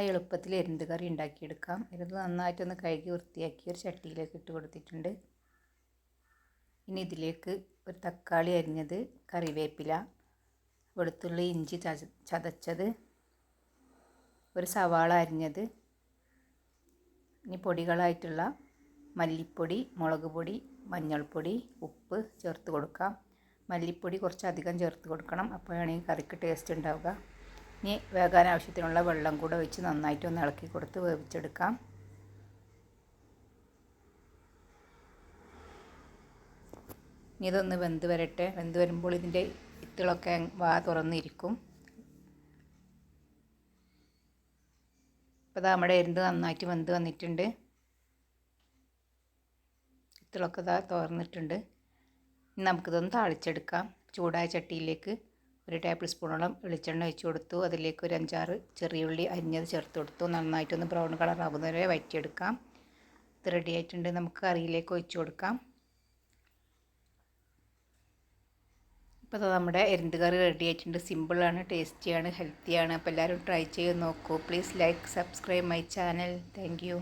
എളുപ്പത്തിൽ എരുന്ത് കറി ഉണ്ടാക്കിയെടുക്കാം. എരുന്ത് നന്നായിട്ടൊന്ന് കഴുകി വൃത്തിയാക്കി ഒരു ചട്ടിയിലേക്ക് ഇട്ട് കൊടുത്തിട്ടുണ്ട്. ഇനി ഇതിലേക്ക് ഒരു തക്കാളി അരിഞ്ഞത്, കറിവേപ്പില, വെളുത്തുള്ളി ഇഞ്ചി ചതച്ചത്, ഒരു സവാള അരിഞ്ഞത്, ഇനി പൊടികളായിട്ടുള്ള മല്ലിപ്പൊടി, മുളക് പൊടി, മഞ്ഞൾപ്പൊടി, ഉപ്പ് ചേർത്ത് കൊടുക്കാം. മല്ലിപ്പൊടി കുറച്ചധികം ചേർത്ത് കൊടുക്കണം, അപ്പോഴാണ് ഈ കറിക്ക് ടേസ്റ്റ് ഉണ്ടാവുക. ഇനി വേകാൻ ആവശ്യത്തിനുള്ള വെള്ളം കൂടെ ഒഴിച്ച് നന്നായിട്ടൊന്ന് ഇളക്കി കൊടുത്ത് വേവിച്ചെടുക്കാം. ഇനി ഇതൊന്ന് വെന്ത് വരട്ടെ. വെന്ത് വരുമ്പോൾ ഇതിൻ്റെ ഇത്തിളൊക്കെ തുറന്നിരിക്കും. ഇപ്പോൾ നമ്മുടെ എരുന്ത് നന്നായിട്ട് വെന്ത് വന്നിട്ടുണ്ട്. ഇത്തിളൊക്കെ തുറന്നിട്ടുണ്ട്. ഇനി നമുക്കിതൊന്ന് താളിച്ചെടുക്കാം. ചൂടായ ചട്ടിയിലേക്ക് ഒരു ടേബിൾ സ്പൂണോളം വെളിച്ചെണ്ണ ഒഴിച്ച് കൊടുത്തു. അതിലേക്ക് ഒരു 5-6 ചെറിയുള്ളി അരിഞ്ഞത് ചേർത്ത് കൊടുത്തു. നന്നായിട്ടൊന്ന് ബ്രൗൺ കളർ ആകുന്നവരെ വഴറ്റിയെടുക്കാം. ഇത് റെഡി ആയിട്ടുണ്ട്. നമുക്ക് കറിയിലേക്ക് ഒഴിച്ച് കൊടുക്കാം. ഇപ്പോൾ നമ്മുടെ എരുന്ത് കറി റെഡി ആയിട്ടുണ്ട്. സിമ്പിളാണ്, ടേസ്റ്റിയാണ്, ഹെൽത്തിയാണ്. അപ്പോൾ എല്ലാവരും ട്രൈ ചെയ്ത് നോക്കൂ. Please like, subscribe my channel. Thank you.